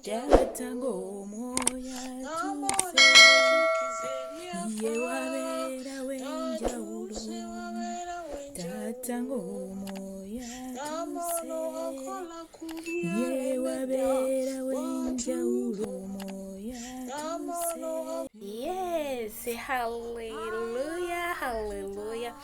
Tata ng'omwoyo atuuse, ye wabeera w'enjawulo. Tata ng'omwoyo atuuse, ye wabeera w'enjawulo. Omwoyo atuuse. Yes, hallelujah, hallelujah.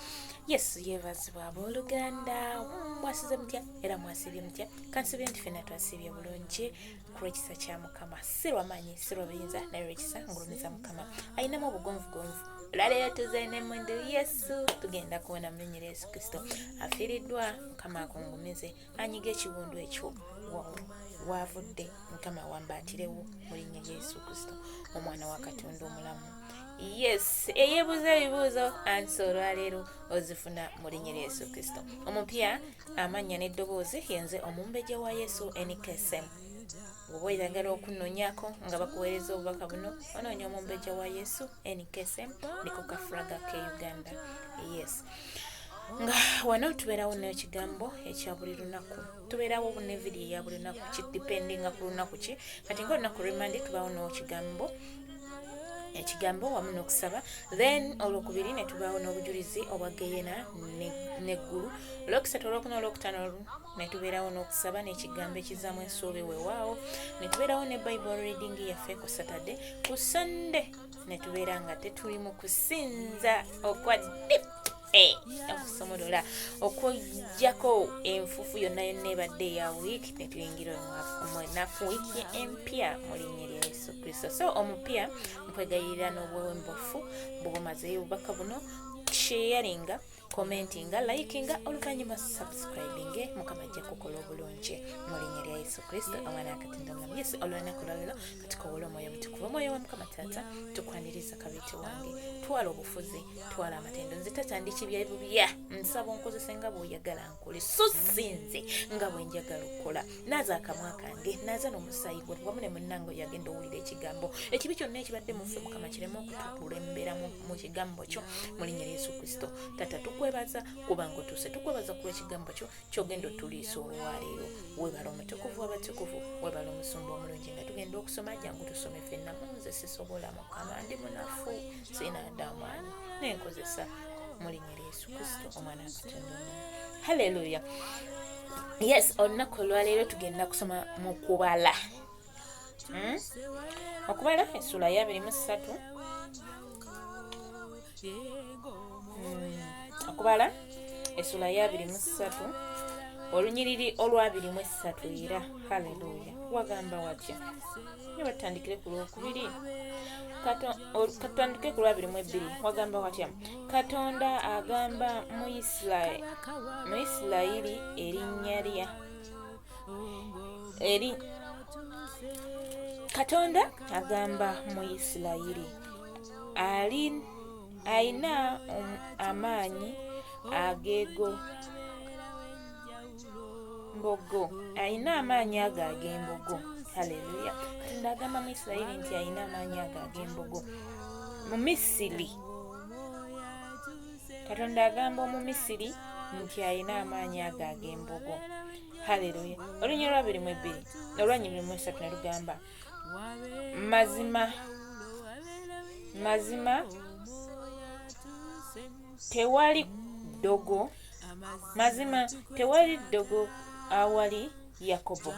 Yes, yebazibwa abooluganda. Mwasize mutya era mwasibye mutya? Kansibye nti ffenna twasibye bulungi kulw'ekisa kya Mukama. Si lw'amaanyi, si lw'obuyinza, naye lw'ekisa ngulumiza Mukama. Ayinamu obugonvugonvu. Olwaleero tuze n'emmundu Yesu, tugenda kuwona mu linnya lya Yesu Kristo. Afiiriddwa, Mukama akungumize, anyiga ekiwundu ekyo waavudde. Mukama wambaatirewo mu linnya lya Yesu Kristo, omwana wa Katonda omulamu. Yes, eyebuuza ebibuuzo ansi olwaleero ozifuna mu linnya lya Yesu Kristo. Omupya amannya n'eddoboozi yenze omumbejja wa Yesu Ekizaamu. Bw'oba oyagala okunnonyaako nga bakuweereza obubaka buno, onoonya omumbejja wa Yesu Ekizaamu niko kafulaga ke Uganda. Yes. Nga wano tubeerawo n'ekigambo ekya buli lunaku. Tubeerawo ne vidiyo eya buli lunaku, kidipendinga ku lunaku ki. Kati ng'olunaku lw'Emande tubaawo ekigambo wamu n'okusaba. Then olwokubiri ne tubaawo n'obujulizi obwa Geyena n'eggulu. Olwokusatu, olwokuna, olwokutaano ne tubeerawo n'okusaba n'ekigambo ekizaamu Essubi weewaawo. Ne tubeerawo ne Bible reading yaffe ku Saturday. Ku Sunday ne tubeera nga tetuli mu kusinza okwa dip okusomolola okujjako enfufu yonna yonna ebadde ya wiiki ne tuyingira omwenafu wiiki empya mu linnya lya Yesu Kristo. So omupya nkwegayirira n'obwewembofu bw'omazeyo obubaka buno, sharinga, commentinga, likinga, oluvannyuma subscribing. Mukama ajja kukola obulungi mu linnya lya Yesu Kristo, omwana wa Katonda omulamu. Yesu olunaku lwaleero katukowola omwoyo omutukuvu. Omwoyo wa Mukama Taata tukwaniriza kabiti wange, twala obufuzi, twala amatendo. Nze tatandikibya bubya, nsaba onkozese nga bw'oyagala nkole, so sinze nga bwe njagala okukola. Naaza akamwa kange, naaza n'omusaayi gwe wamu ne munnange yagenda owulira ekigambo. Ekibi kyonna ekibadde mu ffe Mukama kireme okutukulembera mu kigambo kyo mu linnya lya Yesu Kristo. Taata tukwebaza kubanga otuuse, tukwebaza kuba ekigambo kyo kyogenda otuliisa olwaleero. Webala omutukuvu w'abatukuvu, webala omusumba omulungi nga tugenda okusoma. Jangu tusome ffenna. Nze sisobola Mukama, ndi munafu, sina amaanyi, nenkozesa mu linnya lya Yesu Kristo, omwana wa Katonda omulamu. Haleluya. Yes, olunaku olwaleero tugenda kusoma mu kubala. Okubala essula ya 23. Okubala essula ya 23 olunyiriri olwa 23 era. Haleluya. Wagamba watya? Ne batandikire ku lwokubiri. Katandike ku lwa 22. Wagamba watya? Katonda agamba mu Isirayiri erinnya lya Katonda agamba mu Isirayiri alina amaanyi ag'embogo. Alina amaanyi ag'embogo. Haleluya. Katonda agamba mu Isirayiri nti alina amaanyi ag'embogo. Mu Misiri, Katonda agamba mu Misiri nti alina amaanyi ag'embogo. Haleluya. Olunya lwa 22 olwanyi 23 ne lugamba mazima tewali ddogo awali Yakobo.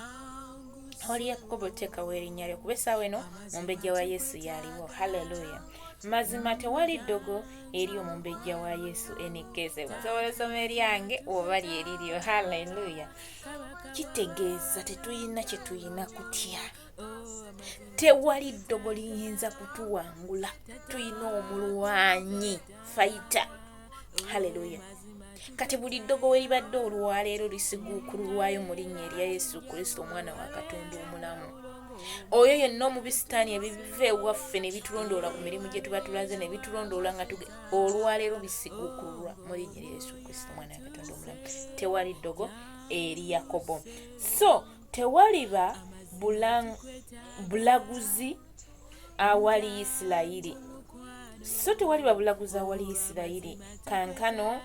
Awali Yakobo teekawo erinnya lyo kuba essaawa eno omumbejja wa Yesu yaliwo. Haleluya. Mazima tewali ddogo eri omumbejja wa Yesu Ekizaamu. Nsobola osoma eryange oba lyeriryo. Haleluya. Kitegeeza tetuyina kye tuyina kutya. Tewali ddogo liyinza kutuwangula. Tuyina omulwanyi, fayita. Haleluya. Kati buli ddogo we libadde olwaleero lisiguukululwayo mu linnya erya Yesu Kristo, omwana wa Katonda omulamu. Oyo yenna omubisitaani ebibiva ewaffe ne bitulondoola ku mirimu gye tuba tulaze ne bitulondoola nga olwaleero bisiguukululwa mu linnya erya Yesu Kristo, omwana wa Katonda omulamu. Tewali ddogo eri Yakobo. So tewaliba bulaguzi awali Isirayiri. Kankano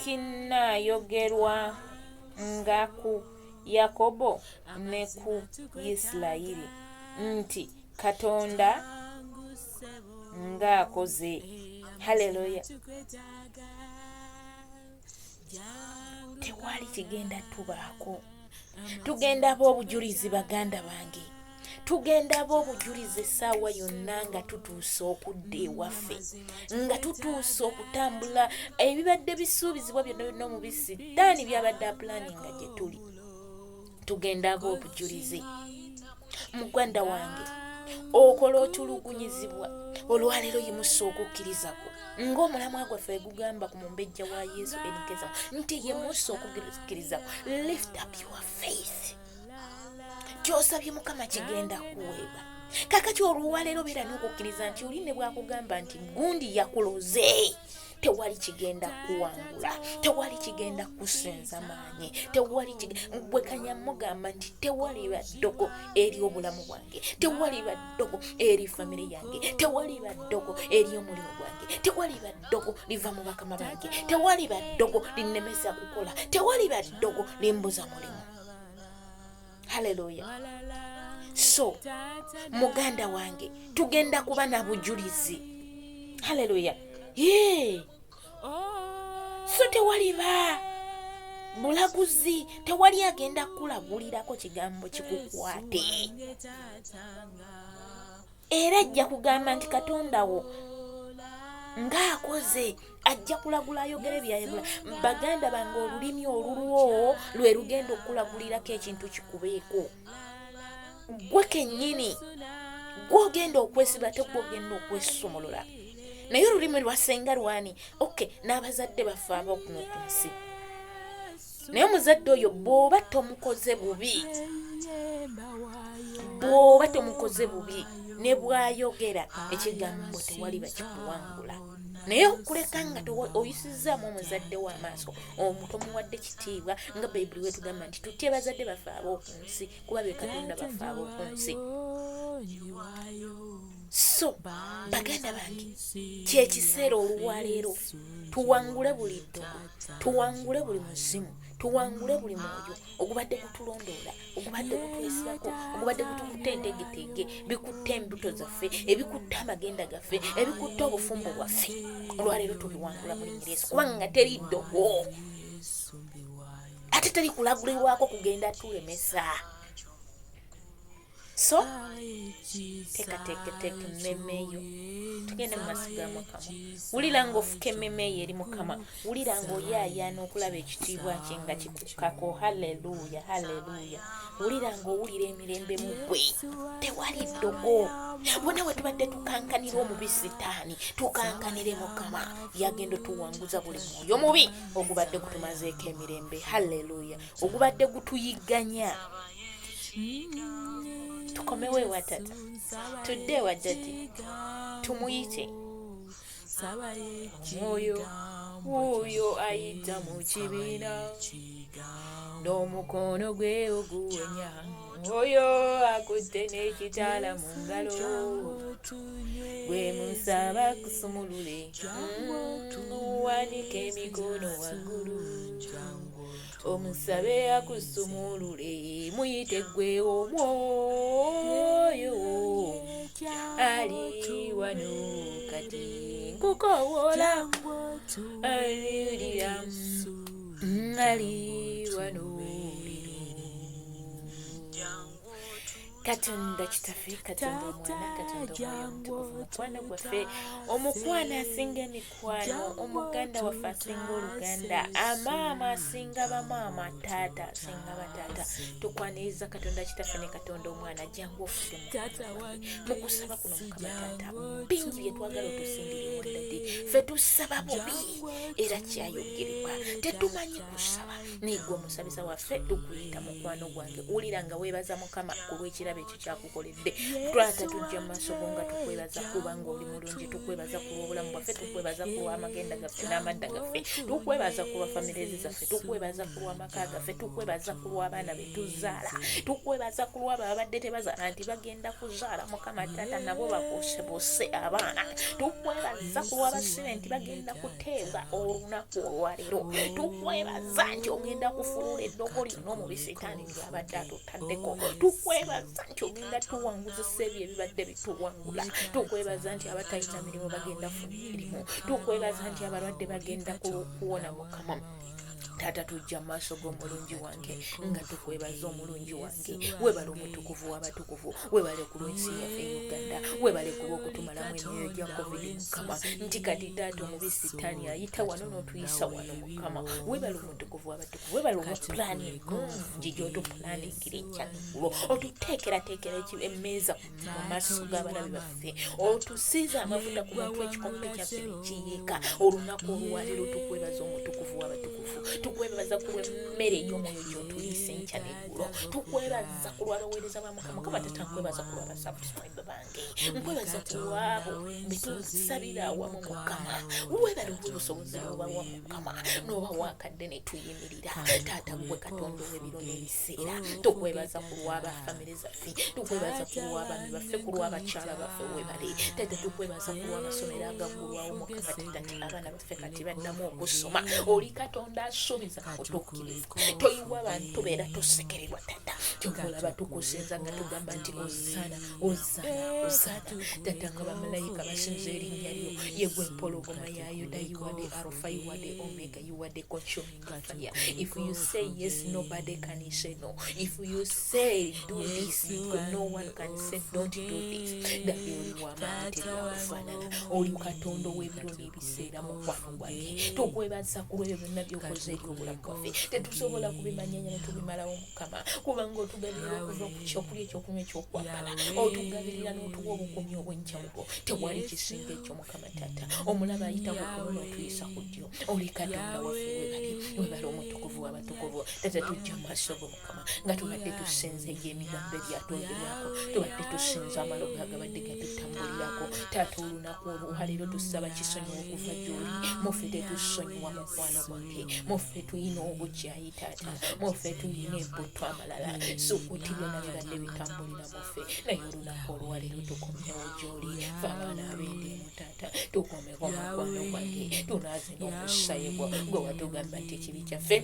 kinaayogerwa nga ku Yakobo ne ku Isirayiri nti Katonda ng'akoze. Haleluya. Tewali kigenda tubaako. Tugenda ab'obujulizi baganda bange. Tugenda ab'obujulizi essaawa yonna nga tutuuse okudda ewaffe. Nga tutuuse okutambula ebibadde bisuubizibwa byonna byonna mu bisitaani byabadde apulaninga gye tuli. Tugenda ab'obujulizi. Muganda wange, okola otulugunyizibwa. Olwaleero yimusa okukkiriza kwo. Ng'omulamwa gwaffe gugamba ku mumbejja wa Yesu Ekizaamu nti yimusa okukkiriza kwo. Lift up your faith. Ky'osabye Mukama kigenda kuweebwa. Kakati olwaleero beera n'okukkiriza nti oli ne bw'akugamba nti gundi yakuloze. Tewali kigenda kuwangula, tewali kigenda kusenza maanyi, tewali gwe kanyamugamba nti tewali baddogo eri obulamu bwange, tewali baddogo eri famire yange, tewali baddogo eri omulimu gwange, tewali baddogo liva mu bakama bange, tewali baddogo linnemesa kukola, tewali baddogo limbuza mulimu. Haleluya. So muganda wange, tugenda kuba na bujulizi. Haleluya. So tewali ba bulaguzi, tewali agenda kulagulirako kigambo kikukwate. Era ajja kugamba nti Katonda wo ng'akoze, ajja kulagula ayogere byayogera. Baganda bange, olulimi olulwo lwe lugenda okulagulirako ekintu kikubeeko. Gwe kennyini gw'ogenda okwesiba, tegwogenda okwesomolola. Naye olulimi lwasenga lwani? N'abazadde baffe ab'okuno ku nsi. Naye omuzadde oyo bw'oba tomukoze bubi, ne bw'ayogera ekigambo tewali bakikuwangula. Naye okuleka nga oyisizaamu omuzadde w'amaaso, tomuwadde kitiibwa, nga Bayibuli wetugamba nti tutye bazadde baffe ab'oku nsi kuba be Katonda baffe ab'oku nsi. So baganda bange, kyekiseera olwaleero tuwangule buli ddogo, tuwangule buli muzimu, tuwangule buli mwoyo ogubadde gutulondoola, ogubadde gutwesibako, ogubadde gutukutte entegeteege, bikutte embuto zaffe, ebikutte amagenda gaffe, ebikutte obufumbo bwaffe. Olwaleero tubiwangula mu linnya Yesu, kubanga teri ddogo ate teri kulagulirwako kugenda tulemesa. So teka mmemeeyo, tugende mu maaso ga Mukama. Wulira ng'ofuka emmemeeyo eri Mukama. Wulira ng'oyaayaana okulaba ekitiibwa kye nga kikukkako. Haleluya, haleluya. Wulira ng'owulira emirembe mu ggwe, tewali ddogo. Bonna bwe tubadde tukankanira omubi Sitaani, tukankanire Mukama, yagenda tuwanguza buli mwoyo mubi ogubadde gutumazeeko emirembe. Haleluya. Ogubadde gutuyigganya. Tukomewo ewa tata, tudde ewa dadi, tumuyite oyo ayita mu kibiina n'omukono gwe oguwenya, oyo akutte n'ekitaala mu ngalo, gwe musaba kusumulule, wanike emikono waggulu, omusabe akusumulule, muyite gwe omwoyo ali wano kati nkukowoola, aliwulira ali wano. Katonda kitaffe, Katonda omwana, Katonda omwoyo omutukuvu, mukwano gwaffe, omukwana asinga emikwano, omuganda waffe asinga oluganda, amaama asinga bamaama, taata asinga bataata. Tukwaniriza Katonda kitaffe ne Katonda omwana, jangu ofudde mu kusaba kuno Mukama taata, bingi bye twagala otusindire wadde. Ffe tusaba bubi era kyayogerebwa, tetumanyi kusaba. Naye gwe omusabisa waffe tukuyita mukwano gwange, wulira nga weebaza Mukama ku lw'ekirabo ekyo kyakukoledde. Twata tujja mu maaso go nga tukwebaza kubanga oli mulungi, tukwebaza ku lw'obulamu bwaffe, tukwebaza ku lw'amagenda gaffe n'amadda gaffe, tukwebaza ku lwa famireezi zaffe, tukwebaza ku lw'amaka gaffe, tukwebaza ku lw'abaana be tuzaala, tukwebaza ku lw'abo abadde tebazaala nti bagenda kuzaala Mukama Taata nabo babuusebuse abaana, tukwebaza ku lw'abasibe nti bagenda kuteeba olunaku olwaleero, tukwebaza nti ogenda kufulula eddogo lyonna omubisi sitaani lyabadde atutaddeko, tukwebaza nti ogenda tuwanguzisa ebyo ebibadde bituwangula, tukwebaza nti abatalina mirimu bagenda funa emirimu, tukwebaza nti abalwadde bagenda kuwona Mukama Taata. Tujja mu maaso g'omulungi wange nga tukwebaza omulungi wange. Webale omutukuvu w'abatukuvu, webale ku lw'ensi yaffe Uganda, webale ku lw'okutumalamu emyoyo gya covid Mukama, nti kati Taata omubisi sitaani ayita wano n'otuyisa wano Mukama. Webale omutukuvu w'abatukuvu, webale olwa pulaani ennungi gy'otupulaaningira ekyaggulo, otuteekerateekera emmeeza mu maaso g'abalabi baffe, otusiiza amafuta ku mutwe ekikompe kyaffe ne kiyiika. Olunaku olwaleero tukwebaza omutukuvu w'abatukuvu, tukwebaza ku lw'emmere ey'omwoyo gy'otuliisa enkya n'eggulo, tukwebaza ku lw'abaweereza ba Mukama. Mukama Taata nkwebaza ku lw'abasubscribe bange, nkwebaza ku lw'abo betusabira awamu Mukama. Webale olw'obusobozi bw'obawa Mukama n'obawa akadde ne tuyimirira. Taata gwe Katonda ow'ebiro n'ebiseera, tukwebaza ku lw'abafamire zaffe, tukwebaza ku lw'abaami baffe, ku lw'abakyala baffe. Webale Taata, tukwebaza ku lw'amasomero agaggulwawo Mukama Taata nti abaana baffe kati baddamu okusoma. Oli Katonda asuubiza otukkirivu, toyiwa abantu beera tosekererwa Taata. Kyolaba tukusinza nga tugamba nti ozaana ozaana ozaana Taata, nga bamalayika basinza erinnya lyo. Ye gwe empologoma ya Yuda, you are the Alpha, you are the Omega, you are the consuming fire. If you say yes, nobody can say no. If you say do this, no one can say don't do this. Dali oli w'amaanyi teryakufaanana, oli Katonda ow'ebiro n'ebiseera mukwano gwange. Tukwebaza ku lw'ebyo byonna by'okoze eri obulamu bwaffe. Tetusobola kubimanya ne tubimalawo Mukama, kubanga otugabirira okuva ku kyokulya ekyokunywa ekyokwambala, otugabirira n'otuwa obukuumi obw'enjawulo. Tewali kisinga ekyo Mukama Taata. Omulaba ayita bukumu n'otuyisa ku ddyo. Oli Katonda waffe, webale omutukuvu w'abatukuvu. Taata, tujja mu maaso go Mukama nga tubadde tusinza egy'emigambo ebyatwogerwako, tubadde tusinza amaloga agabadde gatutambulirako. Taata, olunaku olwaleero tusaba kisonyiwa okuva gy'oli. Muffe tetusonyiwa mukwano gwange, muffe tuyina obukyayi Taata, muffe tuyina ebbutu amalala, sukuti byonna bibadde bitambulira muffe. Naye olunaku olwaleero tukomyewo gy'oli, fe abaana ab'endimu Taata, tukomeko mukwano gwange, tunaaze n'omusaayi gwe watugamba nti ekibi kyaffe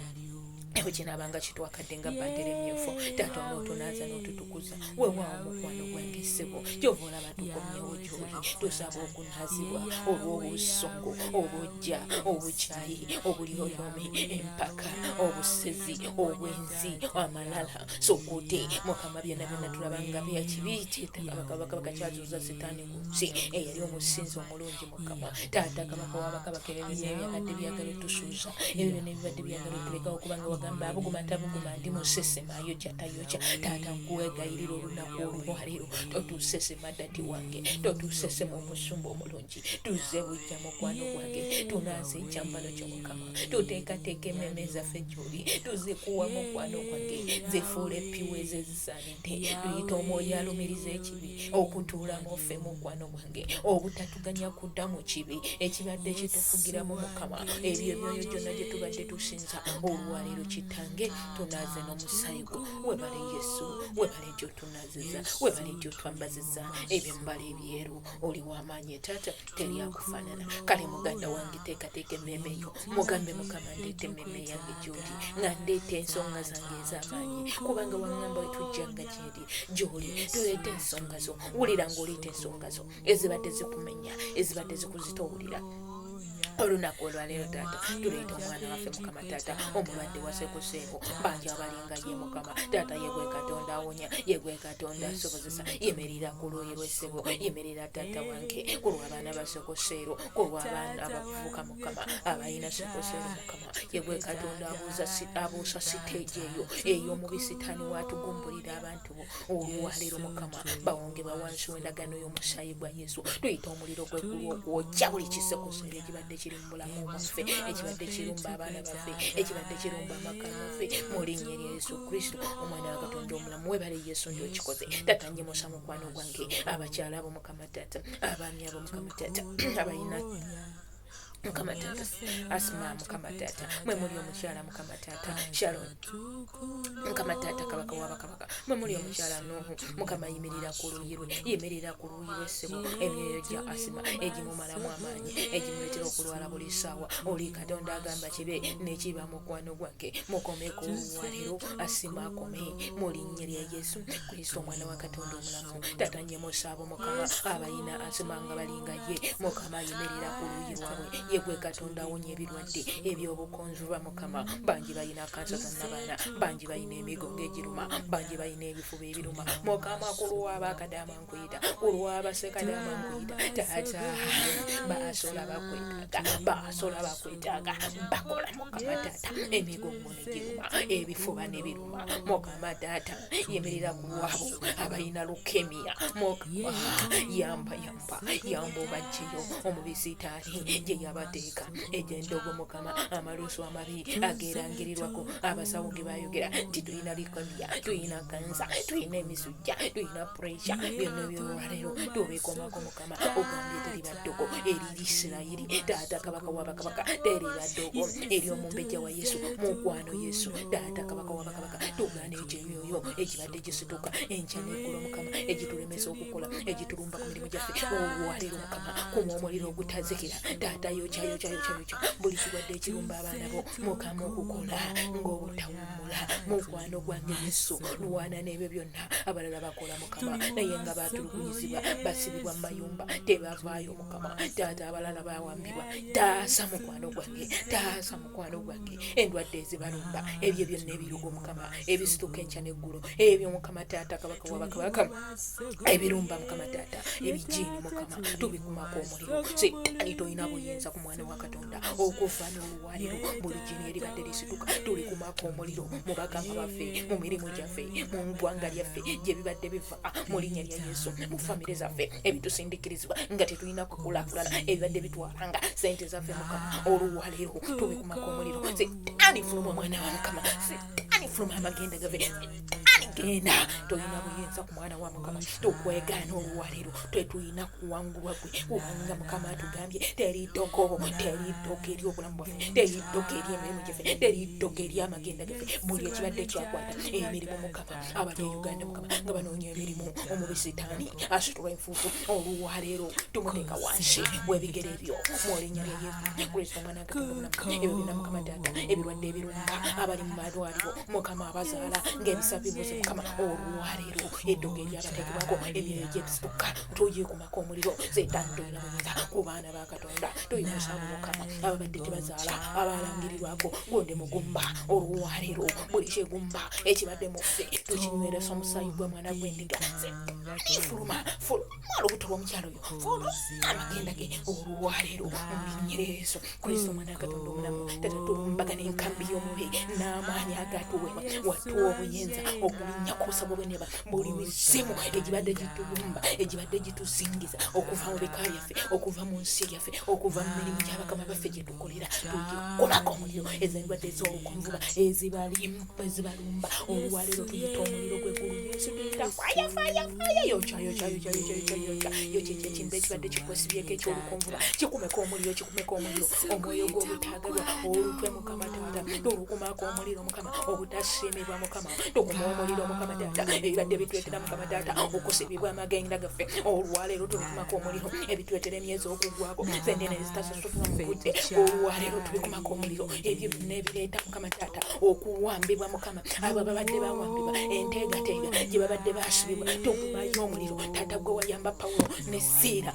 ewe kinaabanga kitwakadde nga bbandera emmyufu. Taata, onootunaaza n'otutukuza. Weewaawo mukwano gwange ssebo, gy'ova olaba tukomyewo gy'oli. Tusaba okunaazibwa olw'obusungu, obujja, obukyayi, obulyoyomi, empaka, obusezi, obwenzi, amalala, sokote Mukama, byonna byonna tulabanga bya kibi kabaka kyazuuza sitaani ku nsi eyali omusinzi omulungi Mukama. Taata, kabaka w'abakabaka, ebyo byonna ebyabadde byagala otusuuza, ebyo byonna ebibadde byagala otulekawo kubanga wagamba abuguma tabuguma ndi musesema ayokya tayokya. Taata, nkuwegayirira olunaku olwaleero totusesema dadi wange, totusesema omusumba omulungi. Tuzze bujja mukwano gwange, tunaaze ekyambalo kyo Mukama, tuteekateeka emmeme zaffe gy'oli, tuzikuwa mukwano gwange, zifuule piweeze zisaanidde. Tuyita omwoyo alumiriza ekibi okutuulamu ffe mukwano gwange, obutatuganya kudda mu kibi ekibadde kitufugiramu Mukama. Ebyo ebyoyo gyonna gye tubadde tusinza olwaleero Kitange, tunaaze n'omusaayi gwo. Webale Yesu, webale gy'otunaaziza, webale gy'otwambaziza ebyambalo ebyeru. Oli w'amaanyi Taata, teryakufaanana. Kale muganda wange, teekateeka emmeeme yo, mugambe Mukama, ndeeta emmeeme yange gy'oli, nga ndeeta ensonga zange ez'amaanyi, kubanga waŋŋamba wetujjanga gy'oli. Tuleeta ensonga zo, wulira ng'oleeta ensonga zo ezibadde zikumenya, ezibadde zikuzitoowulira. Olunaku olwaleero Taata, tuleeta omwana waffe Mukama Taata, omulwadde wa sekoseeko, banja abalinga ye Mukama Taata. Yegwe Katonda awonya, yegwe Katonda asobozesa. Yemerera ku lwoyi lw'essebo, yemerera Taata wange ku lw'abaana ba sekoseero, ku lw'abaana abavubuka Mukama abalina sekoseero Mukama. Yegwe Katonda abuusa siteegi eyo omubisi sitaani waatugumbulira abantu bo. Olwaleero Mukama, bawongebwa wansi w'endagaano y'omusaayi gwa Yesu. Tuyita omuliro gw'eggulu okwokya buli kisekoseero ekibadde kirimbula mu maffe ekibadde kirumba abaana baffe ekibadde kirumba amaka maffe mu linnya lya Yesu Kristo omwana wa Katonda omulamu webale Yesu ndio kikoze tata njemusa mukwano gwange abakyala abo Mukama Taata abaami abo Mukama Taata abalina Mukama Taata Asma Mukama Taata mwe muri omukyala Mukama Taata Sharon Mukama Taata kabaka wabakabaka mwe muri omukyala Nuhu Mukama yimirira ku luuyi lwe ssebo emyoyo gya Asma egimumalamu amaanyi egimuletera okulwala buli ssaawa oli Katonda agamba kibe nekiba mukwano gwange mukomeko olwaliro Asma akome mu linnya lya Yesu Kristo omwana wa Katonda omulamu Taata njemusa abo Mukama abalina Asma nga balinga ye Mukama yimirira ku luuyi lwabwe yegwe Katonda awonya ebirwadde ebyobukonzuba Mukama bangi balina kansa z'abaana bangi balina emigongo egiruma bangi balina ebifuba ebiruma Mukama kulwaba akadama nkuyita kulwaba sekadama nkuyita Taata basola bakwetaaga bakola Mukama Taata emigongo negiruma ebifuba nebiruma Mukama Taata yemerera ku lwabo abalina leukemia Mukama yamba obajjeyo omubisitaani gye yabateeka ejendogo Mukama amalusu amabi agerangirirwako abasawo ge bayogera nti tulina leukemia tulina kansa tulina emisujja tulina pressure byonna byolwaleero tubikomako Mukama ogambye teri baddogo eri Isirayiri Taata kabaka wabakabaka teri baddogo eri omumbejja wa Yesu mukwano Yesu Taata kabaka wabakabaka tugana ekyoyo ekibadde gisituka enkya n'eggulo Mukama egitulemesa okukola egitulumba ku mirimu gyaffe olwaleero Mukama kuma omuliro ogutazikira Taata yokya buli kirwadde ekirumba abaana bo Mukama okukola ng'obutawummula mukwano gwange Yesu lwana n'ebyo byonna abalala bakola Mukama naye nga baatulugunyizibwa basibibwa mu mayumba tebavaayo Mukama Taata abalala bawambibwa taasa mukwano gwange endwadde ezibalumba ebyo byonna ebirugo Mukama ebisituka enkya n'eggulo ebyo Mukama Taata kabaka wabakabaka ebirumba Mukama Taata ebijiini Mukama tubikumako omuliro Setaani toyina buyinza ku mwana wa Katonda okuva n'olwaliro buli jini eribadde lisituka tulikumako omuliro mu bagamba baffe mu mirimu gyaffe mu ggwanga lyaffe gye bibadde biva mu linnya lya Yesu mu famire zaffe ebitusindikirizibwa nga tetulina kukulaakulana ebibadde bitwalanga sente zaffe Mukama olwaliro tubikumako omuliro Setaani fuluma omwana wa Mukama Setaani fuluma amagenda gaffe genda toyina buyinza ku mwana wa Mukama tukwegaana olwaliro tetulina kuwangulwa gwe kubanga Mukama atugambye teri ddogo eri obulamu bwaffe teri ddogo eri emirimu gyaffe teri ddogo eri amagenda gaffe buli ekibadde kyakwata emirimu Mukama abali e Uganda Mukama nga banoonya emirimu omubisitaani asitula enfuufu olwaleero tumuteeka wansi w'ebigere ebyo mu linnya lya Yesu Kristo omwana wa Katonda ebyo byonna Mukama Taata ebirwadde ebirumba abali mu malwaliro Mukama abazaala ng'ebisabibuze Mukama olwaleero eddogo eryabateekebwako emyoyo gy'ebisituka tugikumako omuliro Setaani toyina buyinza ku baana ba Katonda toyimusa Mukama ababadde tebazaala abalangirirwako gonde mugumba olwaleero buli kyegumba ekibadde mu ffe tukinyweresa omusaayi gwe mwana gw'endiga fuluma olubuto lw'omukyalo oyo fuluma amagenda ge olwaleero mu linnya lya Yesu Kristo omwana wa Katonda omulamu Taata tulumbagana enkambi y'omubi n'amaanyi agatuweebwa watuwa obuyinza okulinnya ku busabo bw'eneba buli mizimu egibadde gitulumba egibadde gituzingiza okuva mu bika byaffe okuva mu nsi yaffe okuva mu mirimu gy'abakama baffe gye tukolera tugikolako omuliro ez'endwadde ez'olukonvuba ezibalumba olwaleero tuyita omuliro gw'eggulu Yesu tuyita faya yokya ekintu ekibadde kikwesibyeko ekyolukonvuba kikumeko omuliro omwoyo gw'obutaagalwa olutwe Mukama Taata tulukumako omuliro Mukama obutasiimibwa Mukama tukuma omuliro Mukama Taata ebibadde bitwetera Mukama Taata okusibibwa amagenda gaffe olwaleero tulikumako omuliro ebitwetera emyezi okugwako zenene ezitasasutula mu budde olwaleero tulikumako omuliro ebyo byonna ebireeta Mukama Taata okuwambibwa Mukama abo babadde bawambibwa enteegateega gye babadde basibibwa tukumayo omuliro Taata gwe wayamba Pawulo ne Siira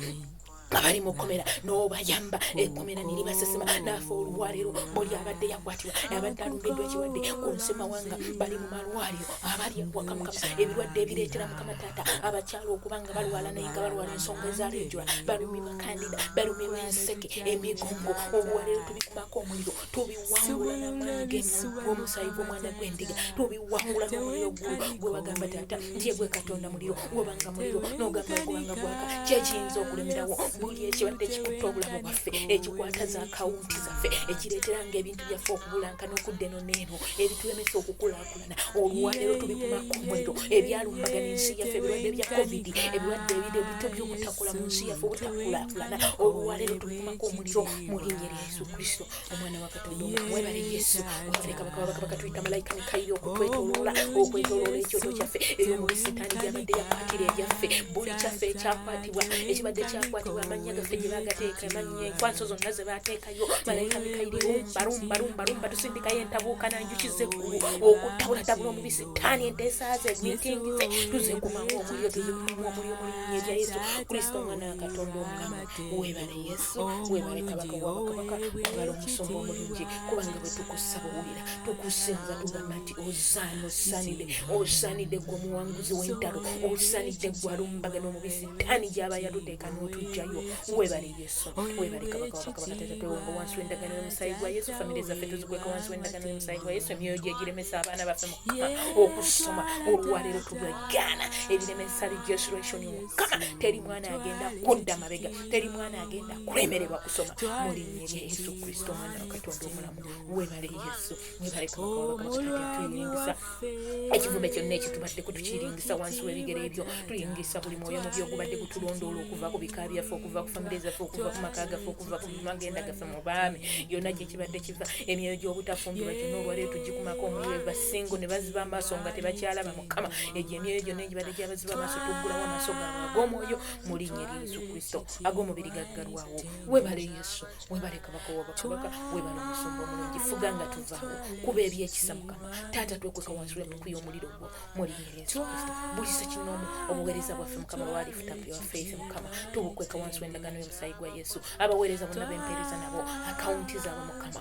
abali mu kkomera n'obayamba ekkomera niribasesema naafe olwaleero buli abadde yakwatibwa abadde alumbiddwa ekirwadde ku nsi mawanga bali mu malwaliro abali ewaka Mukama ebirwadde ebireetera Mukama Taata abakyala okubanga balwala naye nga balwala ensonga ezaleejula balumibwa kandida balumibwa enseke emigongo olwaleero tubikumako omuliro tubiwangula n'amaanyi g'omusaayi gw'omwana gw'endiga tubiwangula n'omuliro gwe wagamba Taata nti gwe Katonda muliro gwobanga muliro n'ogamba ogubanga gwaka kyekiyinza okulemerawo buli ekibadde kikutte obulamu bwaffe ekikwata za akawunti zaffe ekireeteranga ebintu byaffe okubulanka n'okudda eno n'eno ebitulemesa okukulaakulana olwaleero tubipumako omuliro ebyalumbagana ensi yaffe ebirwadde bya covid ebirwadde ebito by'obutakola mu nsi yaffe obutakulaakulana olwaleero tubipumako omuliro mu linnya lya Yesu Kristo omwana wa Katonda omulamu webale Yesu webale kabaka tuyita malayika Mikayiro okutwetooloola ekyoto kyaffe ey'omuli sitaani gy'abadde yakwatira ebyaffe buli kyaffe ekyakwatibwa ekibadde kyakwatibwa amannya gaffe gye baagateeka amannya enkwanso zonna ze baateekayo malayika Mikayiro rumba tusindikayo entabuukana njuki z'eggulu okutabulatabula omubisi sitaani enteesa ze miitingi ze tuzekumamu omuliro mu linnya lya Yesu Kristo omwana wa Katonda omulamu webale Yesu webale kabaka wabakabaka webale omusumba omulungi kubanga bwe tukusaba owulira tukusinza tugamba nti osaanidde gwe omuwanguzi w'entalo osaanidde gwe alumbagana omubisi sitaani gy'aba yaluteeka n'otujjayo webale Yesu webale kabaka wabakabaka tata twewonga wansi w'endagano y'omusaayi gwa Yesu famire zaffe tuzikweka wansi w'endagano y'omusaayi gwa Yesu emyoyo gye giremesa abaana baffe Mukama okusoma olwaleero tubagaana ebiremesa registration Mukama teri mwana agenda kudda mabega teri mwana agenda kulemererwa kusoma mu linnya lya Yesu Kristo omwana wa Katonda omulamu webale Yesu webale kabaka wabakabaka tuyiringisa ekivumbe kyonna ekitubadde kutukiringisa wansi w'ebigere ebyo tuyiringisa buli mwoyo mubi ogubadde gutulondoola okuva ku bika byaffe okuva ku famire zaffe okuva ku maka gaffe okuva ku magenda gaffe mu baami yonna gye kibadde kiva emyoyo gy'obutafumbirwa gyonna olwaleero tugikumako omuliro basingo ne baziba amaaso nga tebakyalaba Mukama egyo emyoyo gyonna egibadde gyabaziba amaaso tuggulawo amaaso gaabwe ag'omwoyo mu linnya lya Yesu Kristo ag'omubiri gaggalwawo webale Yesu webale kabaka wabakabaka webale omusumba omulungi fuga nga tuvaawo kuba ebyekisa Mukama taata twekweka wansi w'emikuyu y'omuliro gwo mu linnya lya Yesu Kristo buli sekinoomu obuweereza bwaffe Mukama wa lift up your faith Mukama tubukweka wansi w'endagano y'omusaayi gwa Yesu abaweereza bonna b'empeereza nabo akawunti zaabwe Mukama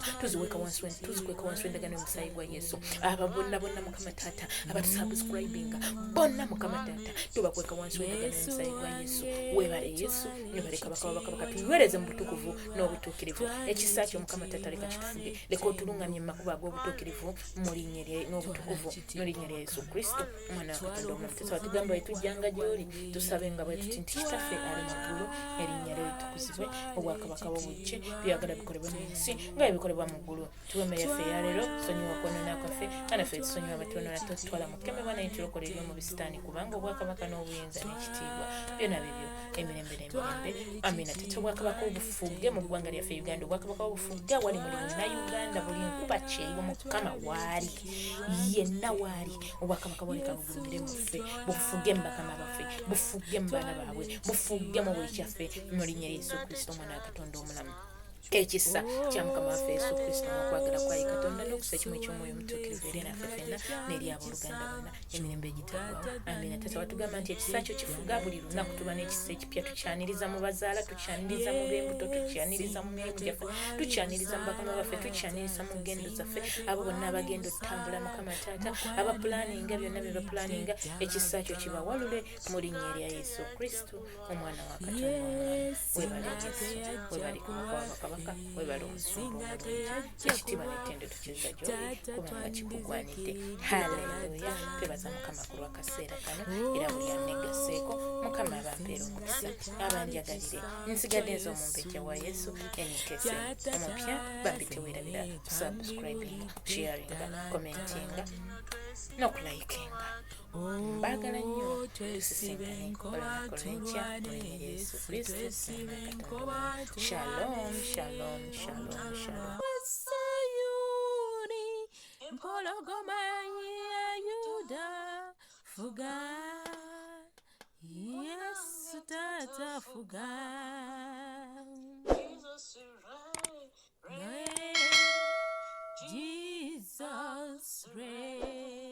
tuzikweka wansi w'endagano y'omusaayi gwa Yesu aba bonna Mukama taata abatusubscribinga bonna Mukama taata tubakweka wansi w'endagano y'omusaayi gwa Yesu webale Yesu webale kabaka wabakabaka tunywereze mu butukuvu n'obutuukirivu ekisa kyo Mukama taata leka kitufuge leka otulungamye mu makubo ag'obutuukirivu mu linnya lye n'obutukuvu mu linnya lya Yesu Kristo omwana wa Katonda omulamu tusaba tugamba bwetujjanga gy'oli tusabe nga bwe tuti nti kitaffe ali mu ggulu erinnya lyo litukuzibwe obwakabaka bwo bujje byagala bikolebwa mu nsi nga ebikolebwa mu ggulu tuwemme yaffe eyaleero tusonyiwa okwonoona kwaffe kana ffe tusonyiwa abatuwonoona tutwala mu kukemebwa naye tulokole eby'omu bisitaani kubanga obwakabaka n'obuyinza n'ekitiibwa byonna bibyo emirembe n'emirembe amina tete obwakabaka obufuge mu ggwanga lyaffe Uganda obwakabaka obufuge wali muli munnayuganda buli nkuba kyeyiwa Mukama waali yenna waali obwakabaka bwoleka bugulumire muffe bufuge mu bakama baffe bufuge mu baana baabwe bufuge mu buli kyaffe mu linnya lya Yesu Kristo omwana wa Katonda omulamu ekisa kya Mukama waffe Yesu Kristo n'okwagala kwayi Katonda n'okusa ekimu eky'omwoyo omutuukirivu eri naffe ffenna n'eri abooluganda bonna emirembe egitagwawo amina tata watugamba nti ekisa kyo kifuga buli lunaku tuba n'ekisa ekipya tukyaniriza mu bazaala tukyaniriza mu b'embuto tukyaniriza mu mirimu gyaffe tukyaniriza mu bakama baffe tukyaniriza mu ngendo zaffe abo bonna abagenda otutambula Mukama taata abapulaninga byonna bye bapulaninga ekisa kyo kibawalule mu linnya lya Yesu Kristo omwana wa Katonda omulamu webale Yesu webale kabaka wabakabaka webale omusumba omulungi ekitiibwa n'ettendo tukiza gy'oli kubanga kikugwanidde haleluya twebaza Mukama ku lw'akaseera kano era buli anneegaseeko Mukama abampeera omukisa abanjagalire nsigadde nze omumbejja wa Yesu enikese omupya bambi teweerabira subscribing sharinga commentinga n'okulayikinga mbagala nnyo tusisinkane olunaku lw'enkya mu linnya lya Yesu Kristo shalom shalom shalom shalom Sayuni empologoma ya Yuda fuga Yesu tata fuga Jesus reign